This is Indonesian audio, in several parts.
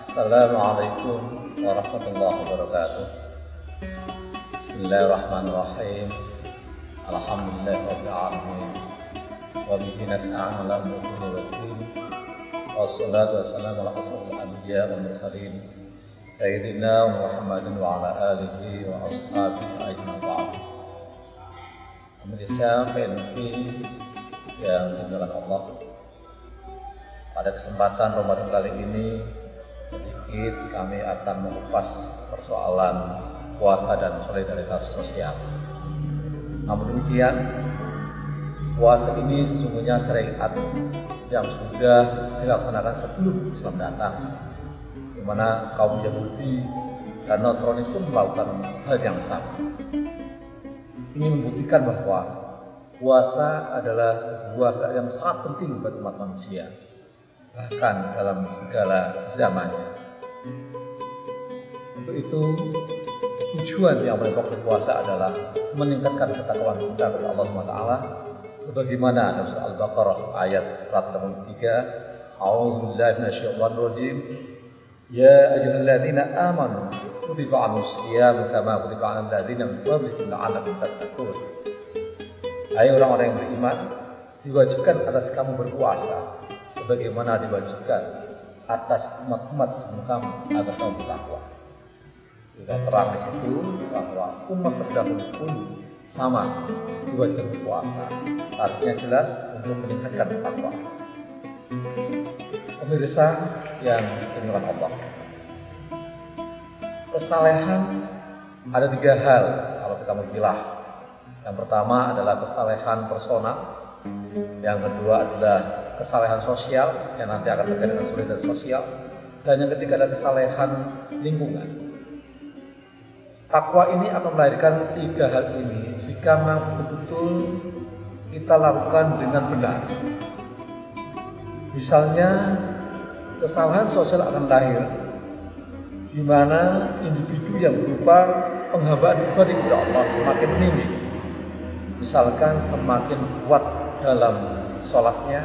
Assalamualaikum warahmatullahi wabarakatuh. Bismillahirrahmanirrahim. Alhamdulillahirabbil alamin. Wa bihi nasta'inu ala umuri waddin. Wassalatu wassalamu ala asyrofil anbiya wal mursalin sayyidina Muhammadin wa ala alihi wa ashabihi ajma'in. Pemirsa PNV yang dimuliakan Allah, pada kesempatan Ramadan kali ini sedikit kami akan mengupas persoalan puasa dan solidaritas sosial. Namun demikian, puasa ini sesungguhnya syariat yang sudah dilaksanakan sebelum Islam datang, di mana kaum Yahudi dan Nasrani pun melakukan hal yang sama. Ini membuktikan bahwa puasa adalah sebuah syariat yang sangat penting bagi umat manusia, bahkan dalam segala zamannya. Untuk itu, tujuan yang paling pokok berpuasa adalah meningkatkan ketakwaan kita kepada Allah SWT, sebagaimana dalam surah Al-Baqarah ayat 183, A'udzubillahi minasyaitonir rajim, Ya ayyuhalladzina amanu kutiba 'alaikumusiyam kama kutiba 'alal ladzina min qablikum la'allakum tattaqun. Hai orang-orang yang beriman, diwajibkan atas kamu berpuasa sebagaimana diwajibkan atas umat-umat sebelum kamu agar kamu bertakwa. Sudah terang di situ bahwa umat terdahulu pun sama diwajibkan berpuasa. Artinya jelas untuk meningkatkan takwa. Pemirsa yang dimuliakan Allah, kesalehan ada 3 hal kalau kita mau pilah. Yang pertama adalah kesalehan personal, yang kedua adalah kesalehan sosial yang nanti akan terkait dengan solidaritas sosial, dan yang ketiga adalah kesalehan lingkungan. Takwa ini akan melahirkan 3 hal ini jika memang betul-betul kita lakukan dengan benar. Misalnya, kesalahan sosial akan lahir di mana individu yang berupa penghambaan ibadah kepada Allah semakin meninggi. Misalkan semakin kuat dalam sholatnya,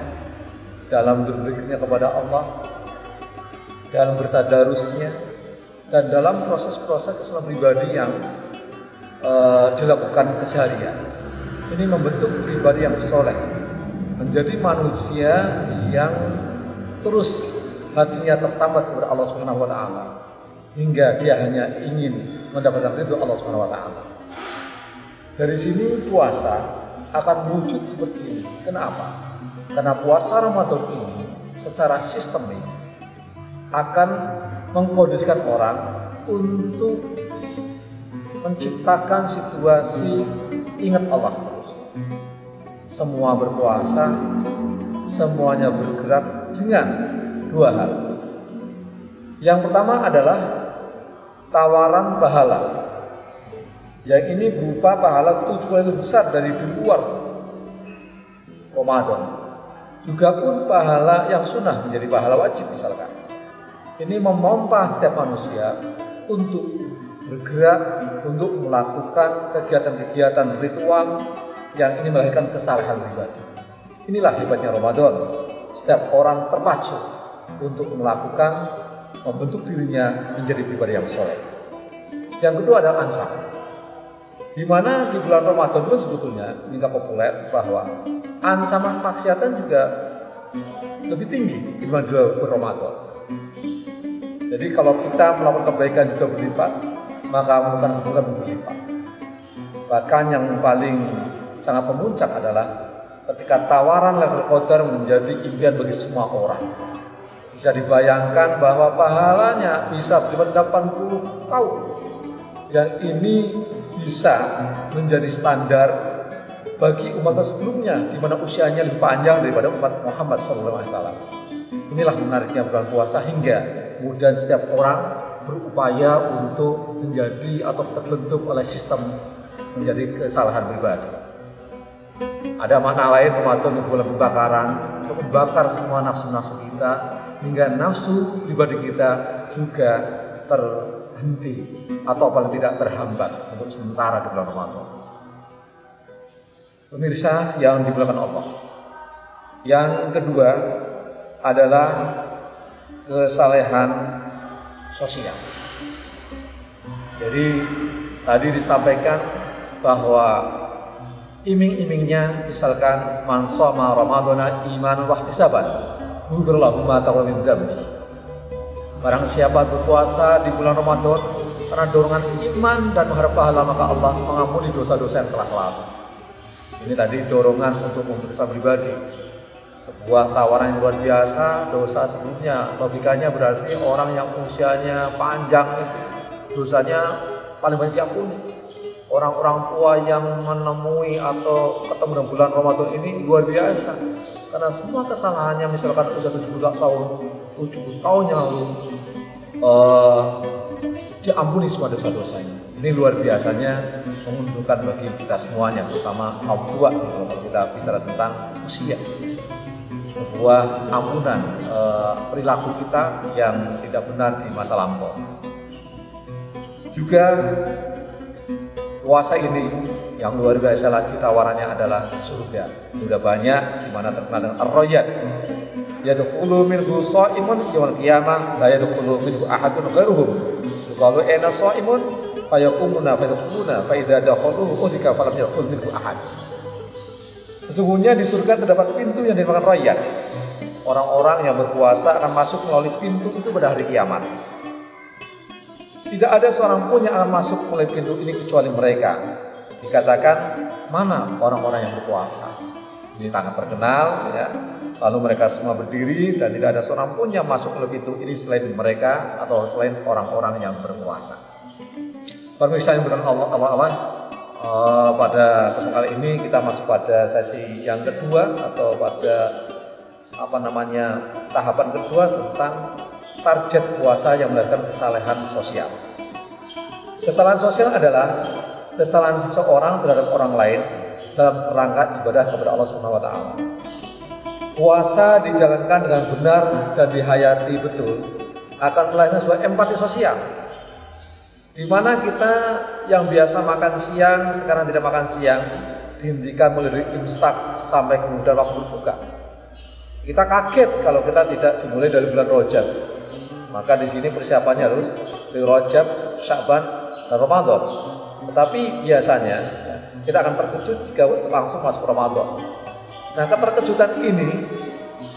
dalam berzikirnya kepada Allah, dalam bertadarusnya, dan dalam proses-proses Islam pribadi yang dilakukan keseharian. Ini membentuk pribadi yang soleh, menjadi manusia yang terus hatinya tertambat kepada Allah Subhanahu wa taala, hingga dia hanya ingin mendapatkan ridho Allah Subhanahu wa taala. Dari sini puasa akan wujud seperti ini. Kenapa? Karena puasa Ramadan ini secara sistemik akan mengkondisikan orang untuk menciptakan situasi ingat Allah terus. Semua berpuasa, semuanya bergerak dengan 2 hal. Yang pertama adalah tawaran pahala. Yang ini berupa pahala 7 kali lebih besar dari di luar Ramadan. Juga pun pahala yang sunnah menjadi pahala wajib misalkan. Ini memompa setiap manusia untuk bergerak, untuk melakukan kegiatan-kegiatan ritual yang ini melahirkan kesalahan pribadi. Inilah hebatnya Ramadan. Setiap orang terpacu untuk melakukan, membentuk dirinya menjadi pribadi yang soleh. Yang kedua adalah ansar, di mana di bulan Ramadan pun sebetulnya hingga populer bahwa ancaman maksiatan juga lebih tinggi dibanding di bulan Ramadan. Jadi kalau kita melakukan kebaikan juga berlipat, maka melakukan keburukan berlipat. Bahkan yang paling sangat memuncak adalah ketika tawaran Lailatul Qadar menjadi impian bagi semua orang. Bisa dibayangkan bahwa pahalanya bisa berlipat 80 tahun. Yang ini bisa menjadi standar bagi umat sebelumnya, di mana usianya lebih panjang daripada umat Muhammad SAW. Inilah menariknya bulan puasa, hingga kemudian setiap orang berupaya untuk menjadi atau terbentuk oleh sistem menjadi kesalahan pribadi. Ada makna lain Ramadan bulan pembakaran, untuk membakar semua nafsu-nafsu kita, hingga nafsu pribadi kita juga terhenti atau paling tidak terhambat untuk sementara di bulan Ramadan. Pemirsa yang dimuliakan Allah, yang kedua adalah kesalehan sosial. Jadi tadi disampaikan bahwa iming-imingnya misalkan man shoma ramadhana imanan wa ihtisaban ghufira lahu ma taqaddama min dzambi. Barang siapa berpuasa di bulan Ramadan karena dorongan iman dan mengharap pahala, maka Allah mengampuni dosa-dosa yang telah lalu. Ini tadi dorongan untuk memeriksa pribadi. Sebuah tawaran yang luar biasa. Dosa sebelumnya logikanya berarti orang yang usianya panjang itu dosanya paling banyak diampuni. Orang-orang tua yang menemui atau ketemu dalam bulan Ramadan ini luar biasa. Karena semua kesalahannya misalkan usia 70 tahun yang lalu diampuni semua dosa-dosanya. Ini luar biasanya menguntungkan bagi kita semuanya, terutama kaum tua kalau kita bicara tentang usia. Sebuah ampunan perilaku kita yang tidak benar di masa lampau. Juga puasa ini yang luar biasa lagi tawarannya adalah surga. Sudah banyak di mana terkenal dengan ar-rayyan. Yadkhulu minhu sha'imun yaumil qiyamah la yadkhulu minhu ahadun ghairuhum. Qalu ana sha'imun fayaqumuna fayadkhuluna fa idza dakhaluhu udhika falam yadkhul minhu ahad. Sesungguhnya di surga terdapat pintu yang dinamakan rayyan. Orang-orang yang berpuasa akan masuk melalui pintu itu pada hari kiamat. Tidak ada seorang pun yang akan masuk melalui pintu ini kecuali mereka. Dikatakan, mana orang-orang yang berpuasa? Ini sangat terkenal, ya. Lalu mereka semua berdiri dan tidak ada seorang pun yang masuk melalui pintu ini selain mereka atau selain orang-orang yang berpuasa. Pemirsa yang benar Allah, pada kesempatan kali ini kita masuk pada sesi yang kedua atau pada tahapan kedua tentang target puasa yang melahirkan kesalahan sosial. Kesalahan sosial adalah kesalahan seseorang terhadap orang lain dalam kerangka ibadah kepada Allah Subhanahu wa taala. Puasa dijalankan dengan benar dan dihayati betul akan melahirkan sebuah empati sosial. Di mana kita yang biasa makan siang sekarang tidak makan siang, dihentikan mulai dari imsak sampai kemudian waktu berbuka. Kita kaget kalau kita tidak dimulai dari bulan Rajab. Maka di sini persiapannya harus dari Rajab, Sya'ban, dan Ramadan. Tetapi biasanya kita akan terkejut jika langsung masuk Ramadan. Nah, keterkejutan ini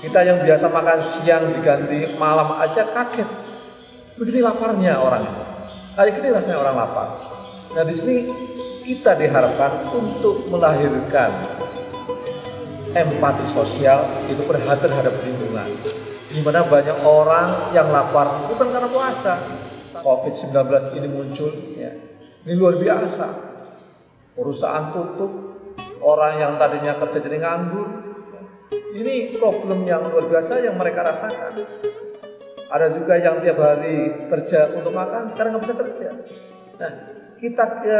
kita yang biasa makan siang diganti malam aja kaget. Begini laparnya orang itu. Kayak gini rasanya orang lapar. Nah, di sini kita diharapkan untuk melahirkan empati sosial, itu perhatian terhadap lingkungan. Di mana banyak orang yang lapar bukan karena puasa. COVID-19 ini muncul, ya. Ini luar biasa. Perusahaan tutup, orang yang tadinya kerja jadi nganggur. Ini problem yang luar biasa yang mereka rasakan. Ada juga yang tiap hari kerja untuk makan, sekarang nggak bisa kerja. Nah,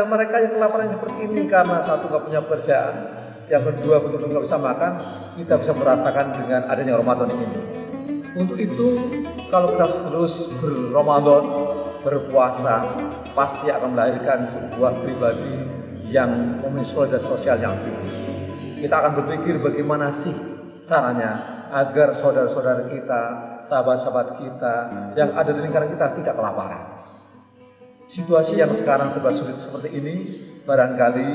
mereka yang kelaparan seperti ini karena satu nggak punya pekerjaan, yang kedua betul-betul nggak bisa makan, kita bisa merasakan dengan adanya Ramadan ini. Untuk itu, kalau kita terus berRamadan, berpuasa, pasti akan melahirkan sebuah pribadi yang memiliki solidaritas sosial yang tinggi. Kita akan berpikir bagaimana sih caranya agar saudara-saudara kita, sahabat-sahabat kita yang ada di lingkaran kita tidak kelaparan. Situasi yang sekarang serba sulit seperti ini, barangkali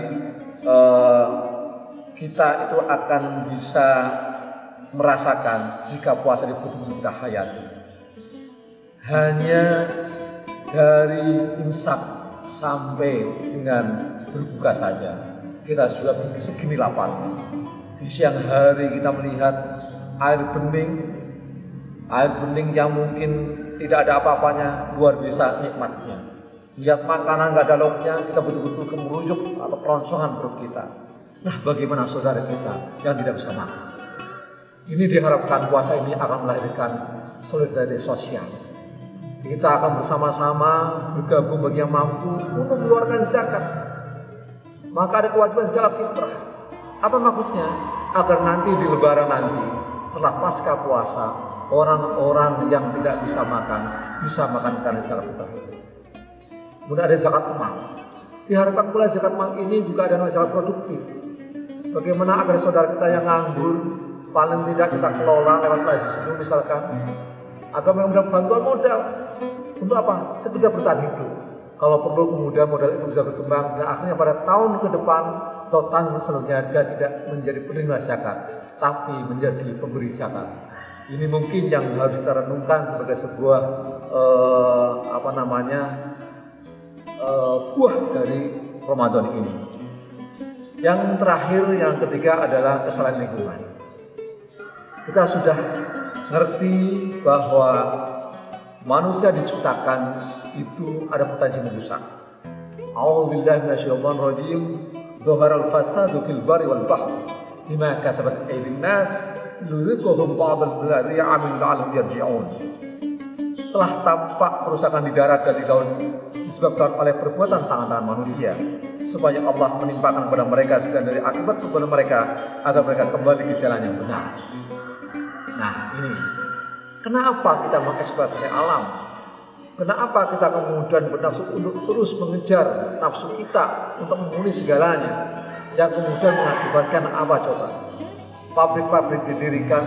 kita itu akan bisa merasakan jika puasa betul-betul kita hayati. Hanya dari imsak sampai dengan berbuka saja kita sudah segini lapar. Di siang hari kita melihat air bening yang mungkin tidak ada apa-apanya, luar biasa nikmatnya. Lihat makanan nggak ada lauknya, kita betul-betul kemeruyuk atau kerongsongan perut kita. Nah, bagaimana saudara kita yang tidak bisa makan? Ini diharapkan puasa ini akan melahirkan solidaritas sosial. Kita akan bersama-sama bergabung bagi yang mampu untuk mengeluarkan zakat. Maka ada kewajiban zakat fitrah. Apa maksudnya? Agar nanti di lebaran nanti, setelah pasca puasa, orang-orang yang tidak bisa makan karena zakat fitrah. Kemudian ada zakat mal. Diharapkan pula zakat mal ini juga ada zakat produktif. Bagaimana agar saudara kita yang nganggur paling tidak kita kelola lewat lazis misalkan, atau mendapat bantuan modal. Untuk apa? Sekedar bertahan hidup. Kalau perlu kemudian modal itu bisa berkembang dan akhirnya pada tahun ke depan atau tahun selanjutnya dia tidak menjadi penerima zakat, tapi menjadi pemberi zakat. Ini mungkin yang harus kita renungkan sebagai sebuah buah dari Ramadan ini. Yang terakhir, yang ketiga adalah kesalahan lingkungan. Kita sudah ngerti bahwa manusia diciptakan itu ada potensi merusak. A'udzubillahi minasyaitonir rajim. Dhaharal fasadu fil barri wal bahri bima kasabat aydin nas liyuziqhum ba'dal ladzi 'amilu la'allahum yarji'un. Telah tampak kerusakan di darat dan di laut disebabkan oleh perbuatan tangan-tangan manusia, supaya Allah menimpakan kepada mereka sebagian dari akibat perbuatan mereka agar mereka kembali ke jalan yang benar. Nah ini, kenapa kita mengeksploitasi alam? Kenapa kita kemudian bernafsu untuk terus mengejar nafsu kita untuk memenuhi segalanya, yang kemudian mengakibatkan apa coba? Pabrik-pabrik didirikan,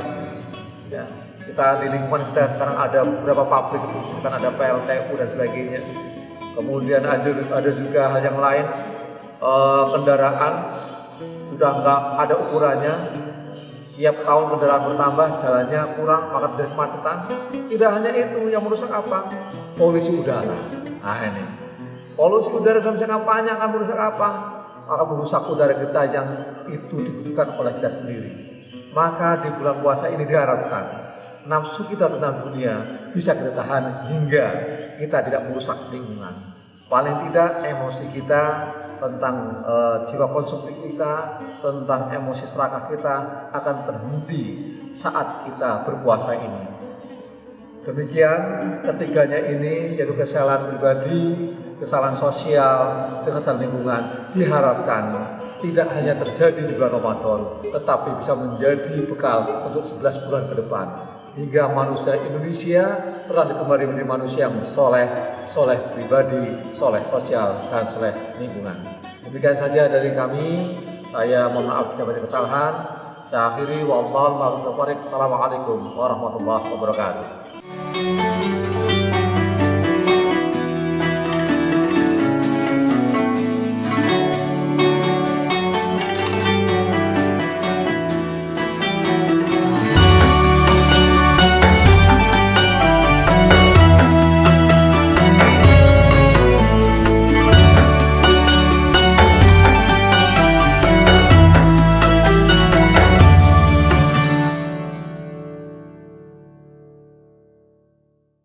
ya. Kita di lingkungan kita sekarang ada beberapa pabrik, kan ada PLTU dan sebagainya. Kemudian ada juga hal yang lain, kendaraan sudah nggak ada ukurannya. Tiap tahun kendaraan bertambah, jalannya kurang, maka terjadi kemacetan. Tidak hanya itu, yang merusak apa? Polusi udara. Nah ini, polusi udara dalam jangka panjang akan merusak apa? Akan merusak udara kita yang itu dibutuhkan oleh kita sendiri. Maka di bulan puasa ini diharapkan nafsu kita tentang dunia bisa kita tahan hingga kita tidak merusak lingkungan. Paling tidak emosi kita tentang jiwa konsumtif kita, tentang emosi serakah kita akan terhenti saat kita berpuasa ini. Demikian ketiganya ini, yaitu kesalahan pribadi, kesalahan sosial, dan kesalahan lingkungan, diharapkan tidak hanya terjadi di bulan Ramadan, tetapi bisa menjadi bekal untuk 11 bulan ke depan. Hingga manusia Indonesia telah kembali menjadi manusia yang soleh, soleh pribadi, soleh sosial, dan soleh lingkungan. Demikian saja dari kami. Saya mohon maaf jika banyak kesalahan. Saya akhiri. Wassalamualaikum warahmatullahi wabarakatuh.